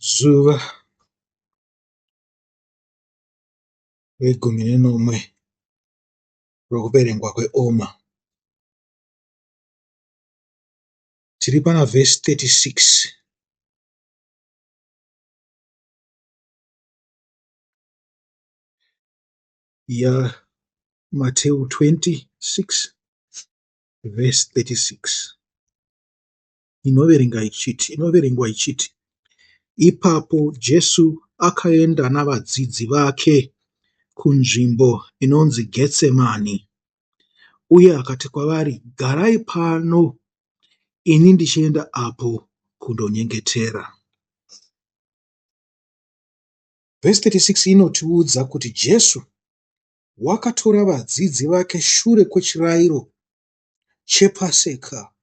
Zuva re11 rokuverengwa kweOma. Tiri pana vhesi 36. Mateo 26 vhesi 36 inoverengwa ichiti, ipapo Jesu akaenda navadzidzi vake kunzvimbo inonzi Getsemani, uye akati kwavari, garai pano, ini ndichienda apo kundonyengetera. Vhesi 36 inotiudza kuti Jesu wakatora vadzidzi vake shure kwechirariro chePaseka,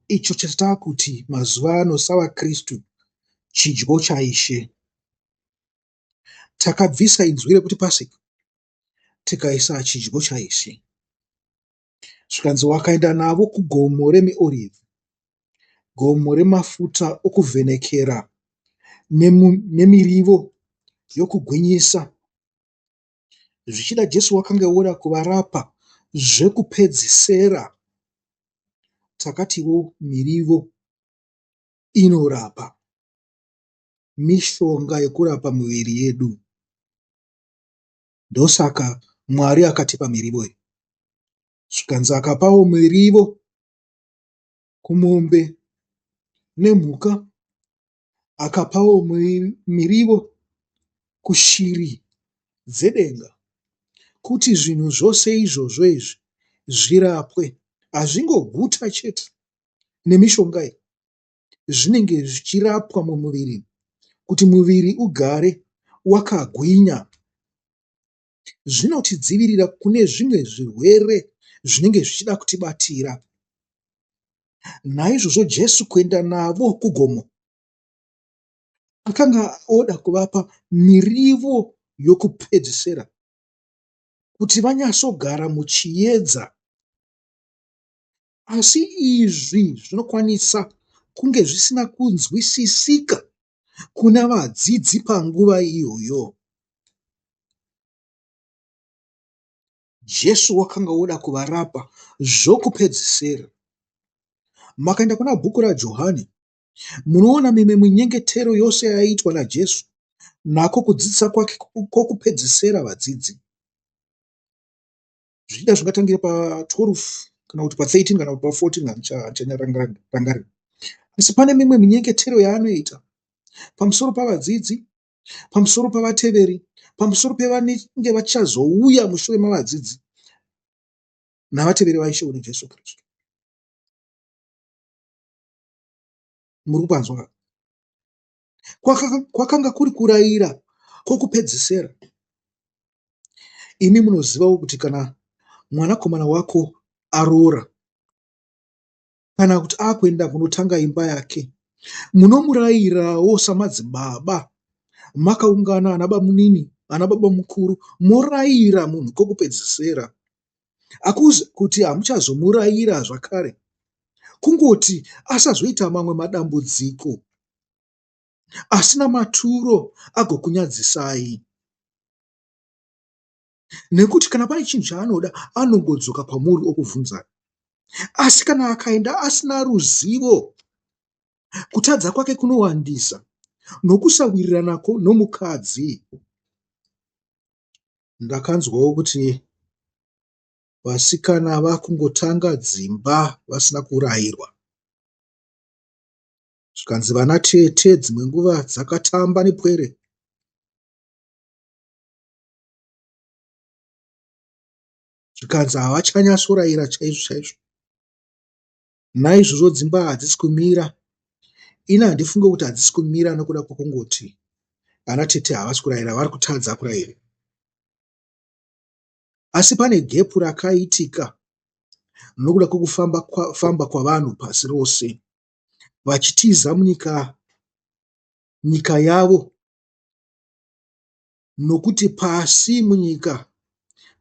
icho chatava kuti mazuva ano savaKristu chidyo chaIshe. Takabvisa inzwi rekuti Paseka tikaisa chidyo chaIshe. Zvikanzi wakaenda navo kugomo reMiorivhi, gomo remafuta okuvhenekera nemirivo yokugwinyisa. Zvichida Jesu wakanga oda kuvarapa zvekupedzisira. Takatiwo mirivo inorapa, mishonga yekurapa miviri yedu. Ndosaka Mwari akatipa mirivo iyi. Zvikanzi akapawo mirivo kumombe nemhuka, akapawo mirivo kushiri dzedenga, kuti zvinhu zvose izvozvo izvi zvirapwe. Hazvingoguta chete nemishonga iyi, zvinenge zvichirapwa mumuviri kuti muviri ugare wakagwinya. Zvinotidzivirira kune zvimwe zvirwere zvinenge zvichida kutibatira. Naizvozvo Jesu kuenda navo kugomo, akanga oda kuvapa mirivo yokupedzisira kuti vanyatsogara muchiedza. Asi izvi zvinokwanisa kunge zvisina kunzwisisika kuna vadzidzi panguva iyoyo. Jesu wakanga oda kuvarapa zvokupedzisira. Makaenda kuna bhuku raJohani, munoona mimwe minyengetero yose yaitwa naJesu, nako kudzidzisa kwake kwokupedzisira vadzidzi. Zvichida zvingatangira pa12 kana kuti pa13 kana kuti pa14 handicharangarira. Asi pane mimwe minyengetero yaanoita pamusoro pavadzidzi, pamusoro pavateveri, pamusoro pevanenge vachazouya mushure mavadzidzi navateveri vaIshe wedu Jesu Kristu. Muri kupanzwa? Kwakanga kuri kurayira kwokupedzisira. Imi munozivawo kuti kana mwanakomana wako aroora, kana kuti akuenda kunotanga imba yake, munomurayirawo samadzibaba. Makaungana anababa munini, anababa mukuru, morayira munhu kwokupedzisira. Hakuzi kuti hamuchazomurayira zvakare, kungoti asazoita mamwe madambudziko asina maturo agokunyadzisai. Nekuti kana pane chinhu chaanoda, anongodzoka pamuri okubvunzai. Asi kana akaenda asina ruzivo, kutadza kwake kunowandisa nokusawirirana nomukadzi. Ndakanzwawo kuti vasikana vakungotanga dzimba vasina kurayirwa. Zvikanzi vana tete dzimwe nguva dzakatamba nepwere. Zvikanzi havachanyatsorayira chaizvo chaizvo. Naizvozvo dzimba hadzisi kumira. Ini handifunge kuti hadzisi kumira nokuda kwokungoti vana tete havasi kurayira, vari kutadza kurayira. Asi pane gepu rakaitika nokuda kwokufamba kwavanhu pasi rose, vachitiza nyika yavo, nokuti pasi munyika,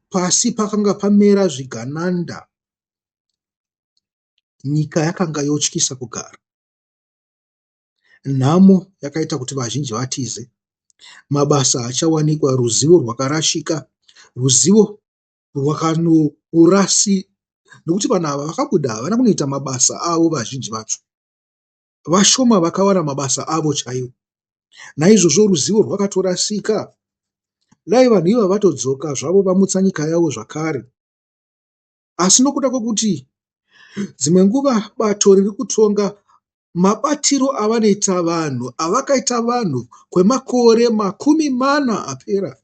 pasi pakanga pamera zvigananda. Nyika yakanga yotyisa kugara. Nhamo yakaita kuti vazhinji vatize. Mabasa achawanikwa, ruzivo rwakarashika, ruzivo rwakanourasi, nokuti vanhu ava vakabuda havana kunoita mabasa avo. Vazhinji vacho vashoma vakawana mabasa avo chaivo. Naizvozvo ruzivo rwakatorasika. Dai vanhu iva vatodzoka zvavo vamutsa nyika yavo zvakare. Asi nokuda kwokuti dzimwe nguva bato riri kutonga, mabatiro avanoita vanhu, avakaita vanhu kwemakore 40 apera,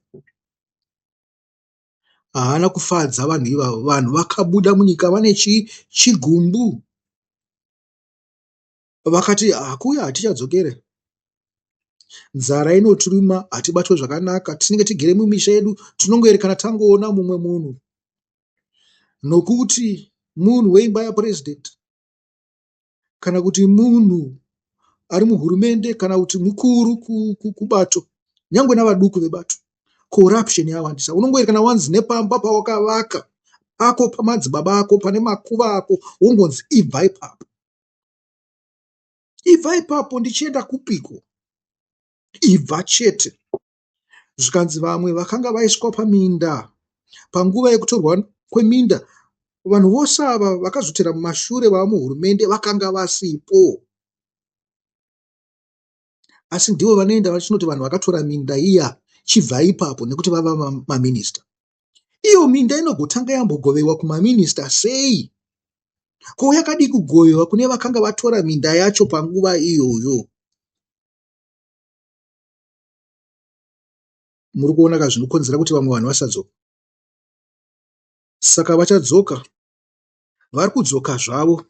haana kufadza vanhu ivavo. Vanhu vakabuda munyika vane chigumbu. Vakati hakuya, hatichadzokere. Nzara inotiruma, hatibatwe zvakanaka, tinenge tigere mumisha yedu, tinongoerekana tangoona mumwe munhu. Nokuti munhu weimba yapurezidendi, kana kuti munhu ari muhurumende, kana kuti mukuru kubato, nyangwe navaduku vebato, corruption yawandisa. Unongoerekana wanzi nepamba pawakavaka ako pamadzibaba ako pane makuva ako, wongonzi ibva ipapo. Ibva ipapo, ndichienda kupiko? Ibva chete. Zvikanzi vamwe vakanga vaiswa paminda, panguva yekutorwa kweminda, vanhu vose ava vakazotera mumashure vava muhurumende vakanga vasipo. Asi ndivo vanoenda vachinoti vanhu vakatora minda iya, chibva ipapo, nekuti vava maminista. Iyo minda inogotanga yambogovewa kumaminista sei? Ko yakadi kugovewa kune vakanga vatora minda yacho panguva iyoyo? Muri kuona zvinokonzera kuti vamwe vanhu vasadzoka. Saka vachadzoka, vari kudzoka zvavo,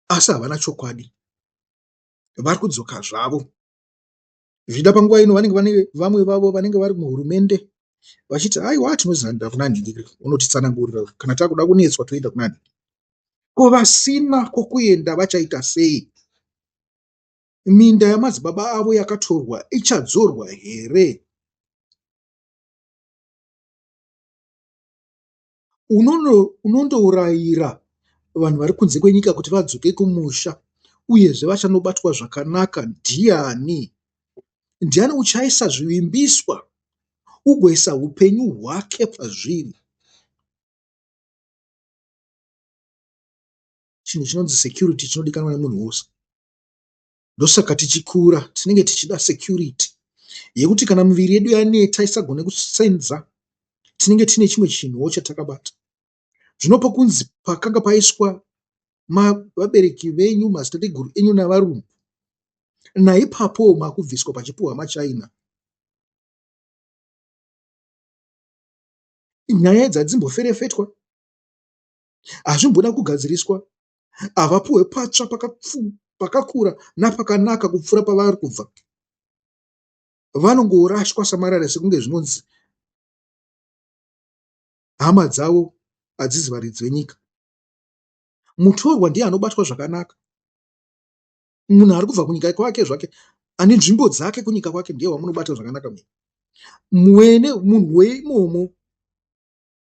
asi havana chokwadi. Vari kudzoka zvavo. Zvida panguva ino vanenge vane vamwe vavo vanenge vari muhurumende vachiti aiwa, tinozanda kuna nhingi, unotitsanangurira, kana takuda kunetswa toenda kuna nhingi. Ko vasina kwokuenda vachaita sei? Minda yamadzibaba avo yakatorwa ichadzorwa here? Unondourayira vanhu vari kunze kwenyika kuti vadzoke kumusha, uyezve vachanobatwa zvakanaka. Ndiani? Ndiani uchaisa zvivimbiswa ugoisa upenyu hwake pazviri? Chinhu chinonzi security chinodikanwa nemunhu wose. Ndosaka tichikura tinenge tichida security yekuti kana miviri yedu yaneta isagone kusenza, tinenge tine chimwe chinhuwo chatakabata. Zvinopa kunzi pakanga paiswa vabereki venyu, madzitateguru enyu navarume, naipapo makubviswa pachipuhwa maChina. Nyaya idzi hadzimboferefetwa, hazvimboda kugadziriswa, havapuhwe patsva pakakura napakanaka kupfuura pavari kubva. Vanongorashwa samarara, sekunge zvinonzi hama dzavo hadzisi varidzi venyika. Mutorwa ndiye anobatwa zvakanaka. Munhu ari kubva kunyika kwake zvake, ane nzvimbo dzake kunyika kwake, ndiye wamunobata zvakanaka. Mwene munhu weimomo,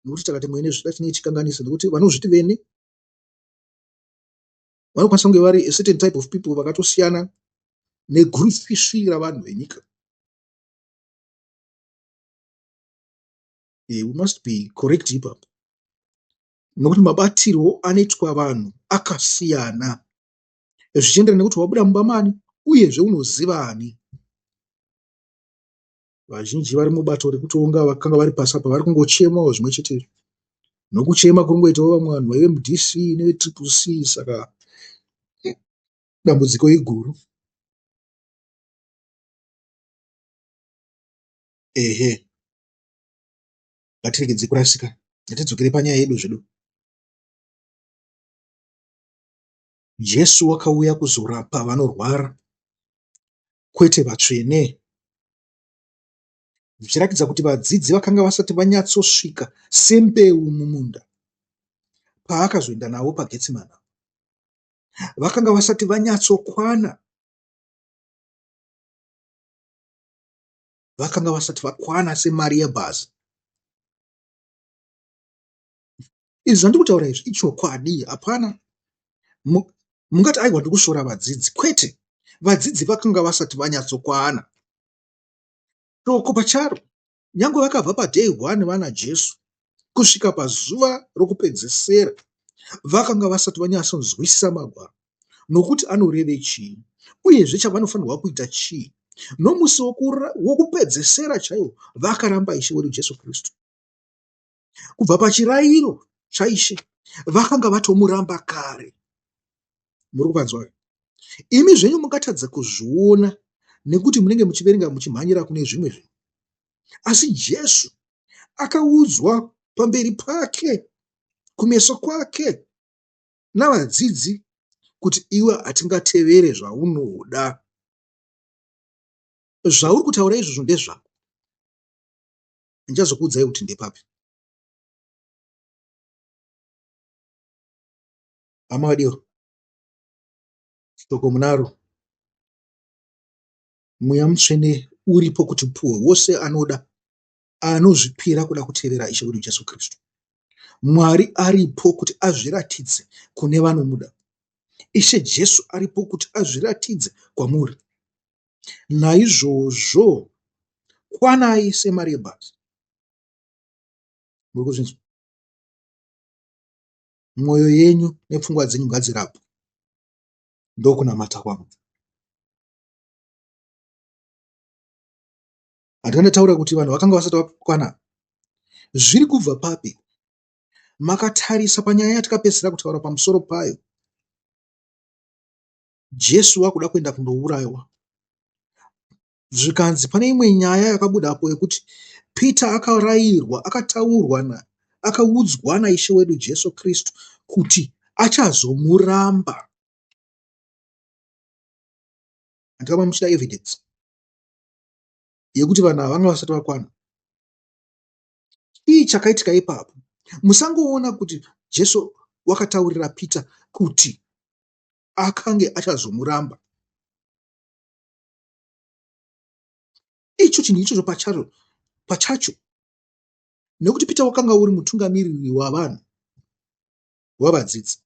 nokuti takati mwene zvida tinei chikanganisa, nokuti vanozviti vene vanokwanisa kunge vari a certain type of people vakatosiyana negurufishi ravanhu venyika. We must be correct ipapo, nokuti mabatiro anoitwa vanhu akasiyana zvichienderana nekuti wabuda mumba mani, uyezve unozivani. Vazhinji vari mubato rekutonga vakanga vari pasi apa vari kungochemawo zvimwe chetezvo, nokuchema kungoitawo vamwe vanhu veMDC neVetriple C. Saka dambudziko iguru. Ehe, ngatiregedze kurasika, ngatidzokere panyaya yedu zvedu. Jesu wakauya kuzorapa vanorwara, kwete vatsvene. Zvichiratidza kuti vadzidzi vakanga vasati vanyatsosvika sembeu mumunda paakazoenda navo paGetsemani. Vakanga vasati vanyatsokwana, vakanga vasati vakwana semari yebhazi. Izvi zvandiri kutaura izvi ichokwadi, hapana. Mungati aiwa ndikusvora vadzidzi. Kwete, vadzidzi vakanga vasati vanyatsokwana. Shoko pacharo, nyange vakabva paday 1 vana Jesu kusvika pazuva rokupedzisira, vakanga vasati vanyatsonzwisisa magwaro, nokuti anoreve chii, uyezve chavanofanirwa kuita chii. Nomusi wokupedzisira chaiwo vakaramba Ishe wedu Jesu Kristu. Kubva pachirayiro chaIshe vakanga vatomuramba kare. Muri kupanzwa? Imi zvenyu mungatadza kuzviona nekuti munenge muchiverenga muchimhanyira kune zvimwe zvinhu. Asi Jesu akaudzwa pamberi pake, kumeso kwake, navadzidzi kuti iwe hatingatevere zvaunoda. Zvauri kutaura izvozvo ndezvako. Ndichazokuudzai kuti ndepapi. Hama vadiwa, shoko munaro. Mweya Mutsvene uripo kuti puhwe wose anoda, anozvipira kuda kutevera Ishe wedu Jesu Kristu. Mwari aripo kuti azviratidze kune vanomuda. Ishe Jesu aripo kuti azviratidze kwamuri. Naizvozvo kwanai semari yebhasi. Muri kuzvinzwa? Mwoyo yenyu nepfungwa dzenyu ngadzirapo. Ndokunamata kwangu. Handikandataura kuti vanhu vakanga vasati vakwana. Zviri kubva papi? Makatarisa panyaya yatakapedzisira kutaura pamusoro payo. Jesu wakuda kuenda kundourayiwa. Zvikanzi pane imwe nyaya yakabudapo yekuti Peter akarayirwa, akaudzwa naIshe wedu Jesu Kristu kuti achazomuramba. Handikama muchida evidence yekuti vanhu ava vanga vasati vakwana. Chii chakaitika ipapo? Musangoona kuti Jesu wakataurira Peter kuti akange achazomuramba. Icho chinhu ichocho pachacho, nekuti Peter wakanga uri mutungamiriri wavanhu, wavadzidzi.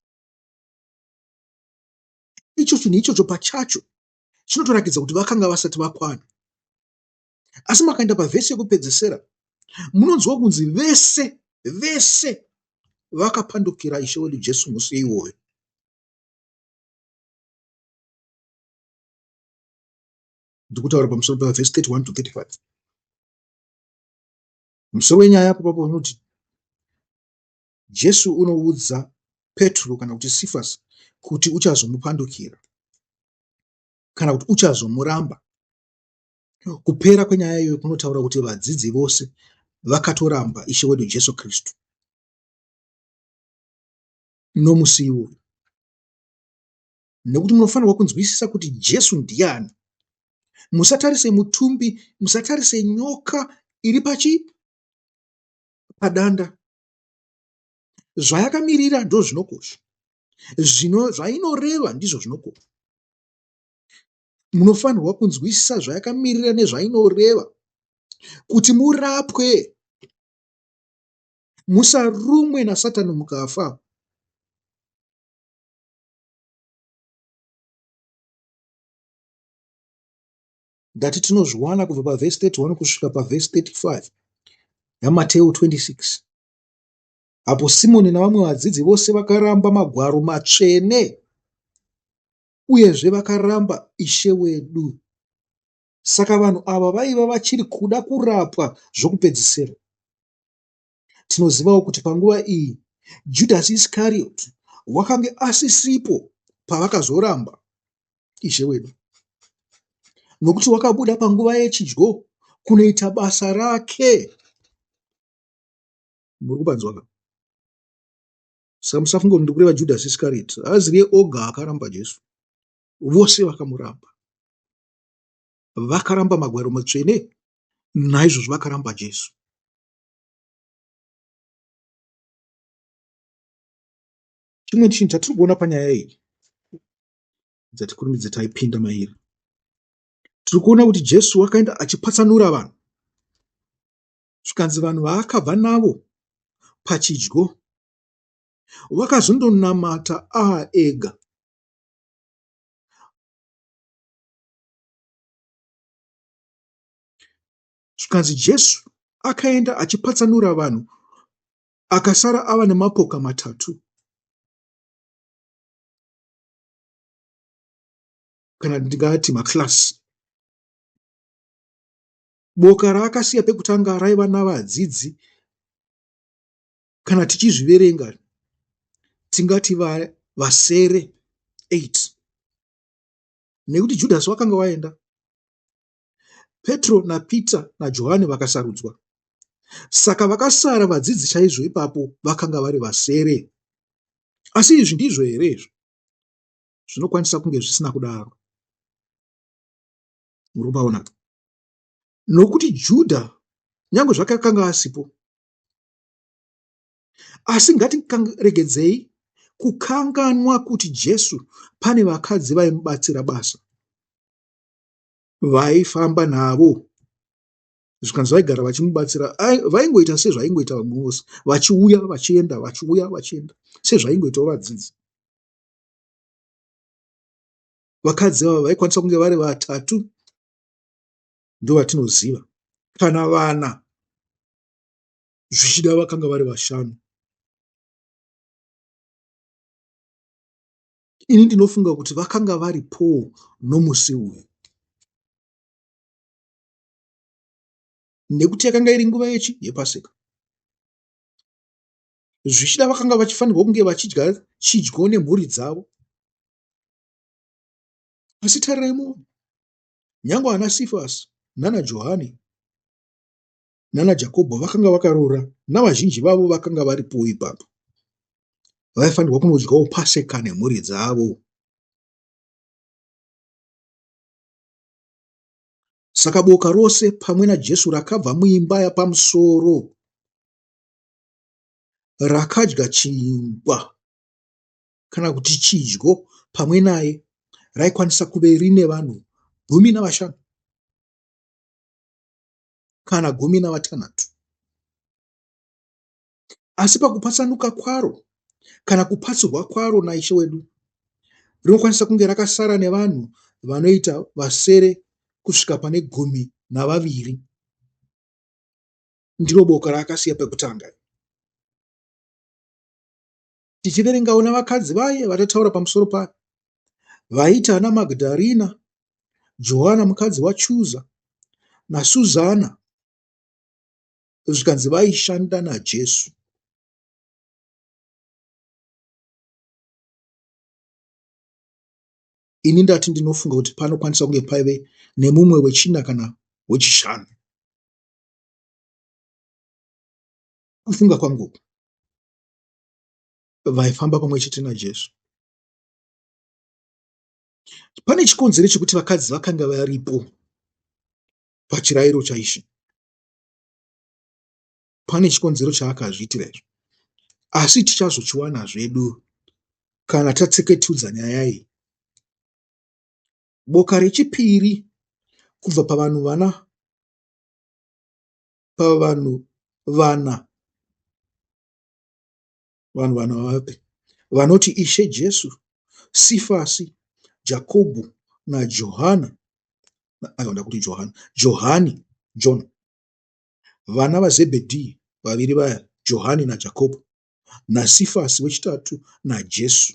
Icho chinhu ichocho pachacho chinotorakidza kuti vakanga vasati vakwana. Asi makaenda pavhesi yekupedzisira, munonzwa kunzi vese vakapandukira Ishe wedu Jesu musi iwoyo. Ndikutaura pamusoro pavhesi 31 to 35. Musoro wenyaya yapo papo unoti Jesu unoudza Petro kana kuti Sifasi kuti uchazomupandukira kana kuti uchazomuramba. Kupera kwenyaya iyoyo kunotaura kuti vadzidzi vose vakatoramba Ishe wedu Jesu Kristu nomusi iwoyo. Nekuti munofanirwa kunzwisisa kuti Jesu ndiani. Musatarise mutumbi, musatarise nyoka iri padanda. Zvayakamirira ndo zvinokosha. Zvainoreva ndizvo zvinokosha. Munofanirwa kunzwisisa zvayakamirira nezvainoreva kuti murapwe, musarumwe naSatani mukafa. Ndati tinozviwana kubva pavhesi 31 kusvika pavhesi 35 yaMateo 26. Apo Simoni navamwe vadzidzi vose vakaramba magwaro matsvene, uyezve vakaramba Ishe wedu. Saka vanhu ava vaiva vachiri kuda kurapwa zvokupedzisira. Tinozivawo kuti panguva iyi Judhasi Iskarioti wakanga asisipo pavakazoramba Ishe wedu, nokuti wakabuda panguva yechidyo kunoita basa rake. Muri kupanzwa? Saka musafunga kuti ndikureva Judhasi Iskarioti. Haaziye oga akaramba Jesu. Vose vakamuramba. Vakaramba magwaro matsvene, naizvozvo vakaramba Jesu. Chimwe chinhu chatiri kuona panyaya iyi, dzatikurumidze taipinda mairi, tiri kuona kuti Jesu wakaenda achipatsanura vanhu. Zvikanzi vanhu vaakabva navo pachidyo vakazondonamata ega. Zvikanzi Jesu akaenda achipatsanura vanhu, akasara ava nemapoka matatu, kana ndingati maklasi. Boka raakasiya pekutanga raiva navadzidzi, kana tichizviverenga tingati vasere 8, nekuti Judhasi wakanga waenda. Petro naPita naJohani vakasarudzwa, saka vakasara vadzidzi chaizvo ipapo vakanga vari vasere. Asi izvi ndizvo here izvo? Zvinokwanisa kunge zvisina kudaro. Murubaona, nokuti Judha nyange zvakanga asipo, asi ngatiregedzei kukanganwa kuti Jesu pane vakadzi vaimubatsira basa, vaifamba navo. Zvikanzi vaigara vachimubatsira, vaingoita sezvaingoita vamwe vose, vachiuya vachienda, vachiuya vachienda, sezvaingoitawo vadzidzi. Vakadzi ava vaikwanisa kunge vari 3 ndovatinoziva, kana 4 zvichida vakanga vari 5. Ini ndinofunga kuti vakanga varipo nomusi uyu, nekuti yakanga iri nguva yePaseka. Zvichida vakanga vachifanirwa kunge vachidya chidyo nemhuri dzavo. Asi tarirai, nyange ana Sifasi nana Johani nana Jakobho vakanga vakarora, navazhinji vavo vakanga varipo ipapo. Vaifanirwa kunodyawo Paseka nemhuri dzavo. Saka boka rose pamwe naJesu rakabva muimba yapamusoro, rakadya chingwa kana kuti chidyo pamwe naye, raikwanisa kuve rine vanhu 15 kana 16. Asi pakupatsanuka kwaro kana kupatsirwa kwaro naIshe wedu, rinokwanisa kunge rakasara nevanhu vanoita vasere kusvika pane 12. Ndiro boka raakasiya pekutanga. Tichiverengawo navakadzi vaye vatataura pamusoro payo, vaita ana Magdharina, Johana mukadzi waChuza naSuzana, zvikanzi vaishanda naJesu. Ini ndati ndinofunga kuti panokwanisa kunge paive nemumwe wechina kana wechishanu. Kufunga kwangu, vaifamba pamwe chete naJesu. Pane chikonzero chekuti vakadzi vakanga varipo pachirayiro chaIshe. Pane chikonzero chaakazviitira izvo, asi tichazochiwana zvedu kana tatseketudza nyaya iyi. Boka rechipiri kubva pavanhu vana vapi? Vanoti Ishe Jesu, Sifasi, Jakobho naJohana, Johani, John, vana vaZebhedhi vaviri vaya, Johani naJakobho, naSifasi wechitatu naJesu.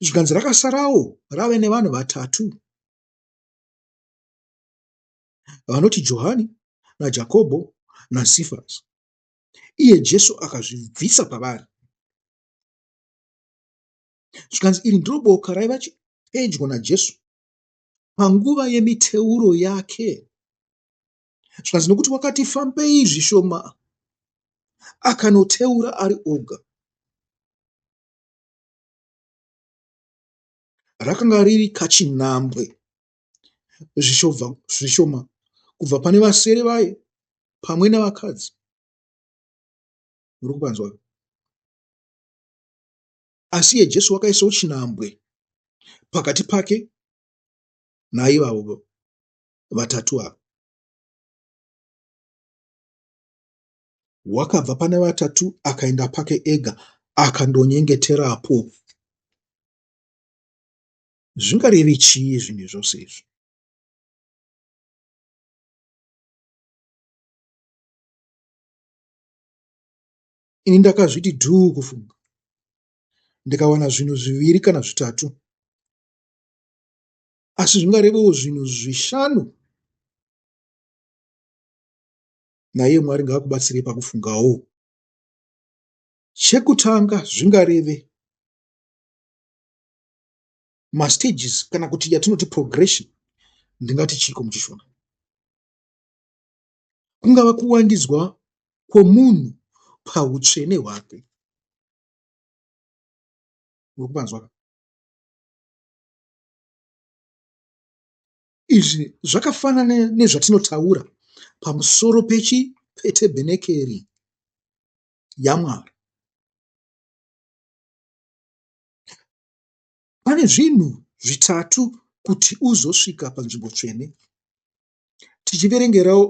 Zvikanzi rakasarawo rave nevanhu 3, vanoti Johani naJakobho naSifasi. Iye Jesu akazvibvisa pavari. Zvikanzi iri ndiro boka raiva pedyo naJesu panguva yemiteuro yake. Zvikanzi nokuti wakati fambei zvishoma, akanoteura ari oga. Rakanga riri kachinhambwe zvishoma kubva pane vasere vaye pamwe navakadzi. Muri kupanzwa? Asi iye Jesu wakaisawo chinhambwe pakati pake naivavo 3 ava. Wakabva pane 3 akaenda pake ega, akandonyengeterapo. Zvingarevi chii zvinhu zvose izvi? ini ndakazviti dhuu kufunga ndikawana zvinhu 2 kana 3, asi zvingarevewo zvinhu 5. Naiye Mwari ngaakubatsirei pakufungawo. Chekutanga zvingareve mastages kana kuti yatinoti progression, ndingati chiko muchishona. Kungava kuwandidzwa kwomunhu pautsvene hwake. Urikupanzwa? Izvi zvakafanana nezvatinotaura pamusoro petebhenekeri yaMwari. Pane zvinhu 3 kuti uzosvika panzvimbo tsvene. Tichiverengerawo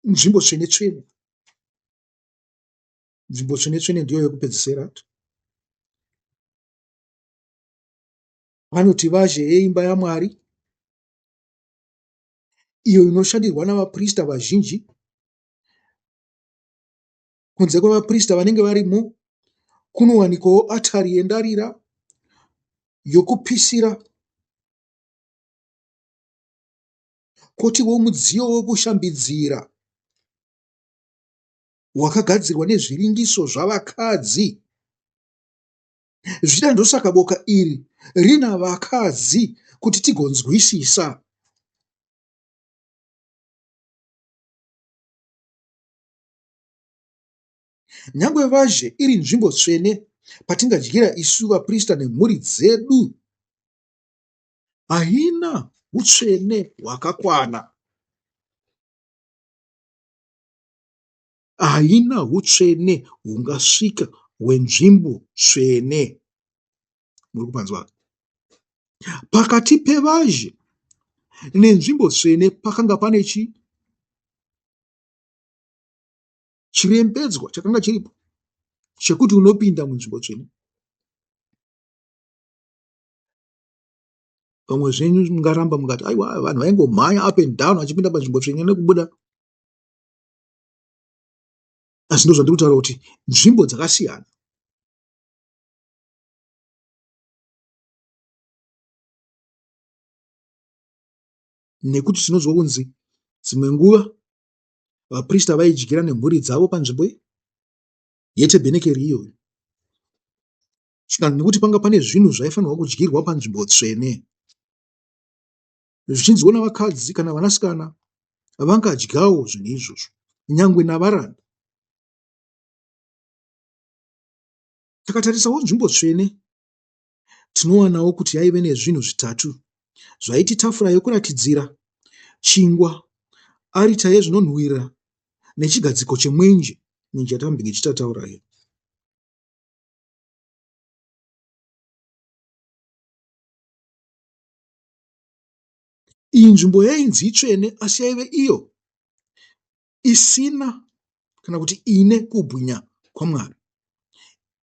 nzvimbo tsvene tsvene. Nzvimbo tsvene tsvene ndiyo yekupedzisira. Vanoti vazhe yeimba yaMwari, iyo inoshandirwa navaprista vazhinji. Kunze kwavaprista vanenge varimo, kunowanikwawo atari yendarira yokupisira, kotiwo mudziyo wokushambidzira wakagadzirwa nezviringiso zvavakadzi. Zvichida ndosaka boka iri rina vakadzi kuti tigonzwisisa. Nyangwe vazhe iri nzvimbo tsvene patingadyira isu vaprista nemhuri dzedu, haina utsvene hwakakwana. Haina utsvene hungasvika hwenzvimbo tsvene. Muri kupanzwa? Pakati pevazhe nenzvimbo tsvene pakanga pane chirembedzwa chakanga chiripo chekuti unopinda munzvimbo tsvene. Vamwe zvenyu mungaramba mukati aiwa vanhu vaingomhanya up and down vachipinda panzvimbo tsvene nekubuda. Asi ndozvandiri kutaura kuti nzvimbo dzakasiyana. Nekuti tinonzwa kunzi dzimwe nguva vaprista vaidyira nemhuri dzavo panzvimbo yetebhenekeri iyoyo. Nekuti panga pane zvinhu zvaifanirwa kudyirwa panzvimbo tsvene. Zvichinziwa navakadzi kana vanasikana vangadyawo zvinhu izvozvo, nyangwe navaranda. Takatarisawo nzvimbo tsvene tinowanawo kuti yaive nezvinhu 3 zvaiti tafura yokuratidzira, chingwa, arita yezvinonhuhwira nechigadziko chemwenje. Mwenje yatambenge ichitataura iyo. Iyi nzvimbo yainzi itsvene asi yaive iyo isina kana kuti ine kubwinya kwaMwari.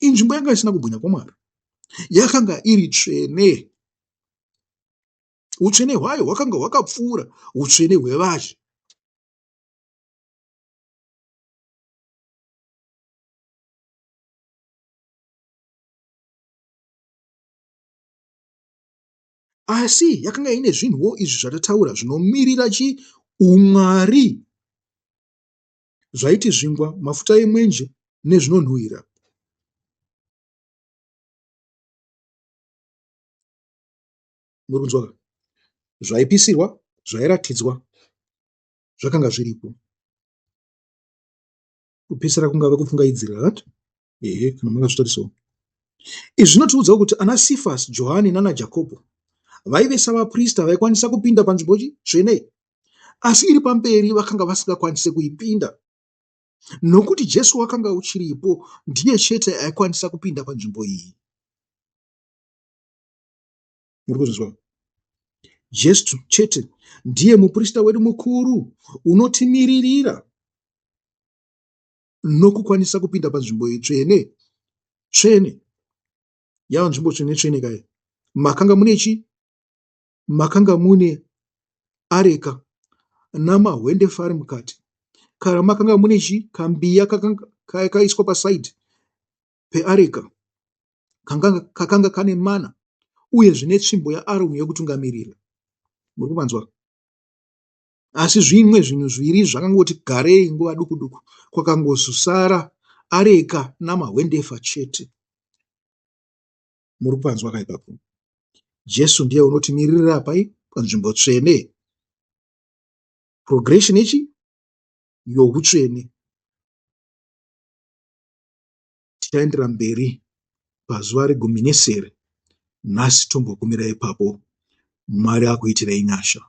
Iyi nzvimbo yanga isina kubwinya kwaMwari, yakanga iri tsvene. Utsvene hwayo hwakanga hwakapfuura utsvene hwevazhe. Asi yakanga ine zvinhuwo izvi zvatataura zvinomirira umwari, zvaiti zvingwa, mafuta emwenje nezvinonhuhwira. Murunzwa, zvaipisirwa, zvairatidzwa, zvakanga zviripo. Kupisira kungava kupfungaidzira, ehe, kana makazvitarisawo. Izvi zvinotiudzawo kuti ana Sifasi, Johani nana Jakobho vaive savaprista vaikwanisa kupinda panzvimbo tsvene, asi iri pamberi vakanga vasingakwanisi kuipinda. Nokuti Jesu wakanga uchiripo, ndiye chete aikwanisa kupinda panzvimbo iyi. Muri kuzvizwa? Jesu chete ndiye muprista wedu mukuru unotimiririra nokukwanisa kupinda panzvimbo iyi tsvene. Tsvene yava nzvimbo tsvene tsvene kaya. Makanga mune makanga mune areka namahwendefari mukati makanga mune kambiya kaiswa pasaidhi peareka kakanga kane mana uye zvine tsvimbo yaAroni yekutungamirira. Muri kuvanzwa? Asi zvimwe zvinhu zviviri zvakangoti garei nguva duku duku, kwakangozosara areka namahwendefa chete. Muri kuvanzwa kaipapo? Jesu ndiye unotimiririra pai? Panzvimbo tsvene. Progression youtsvene. Tichaendera mberi pazuva re19 nhasi tombokumira ipapo. Mwari akuitirei nyasha.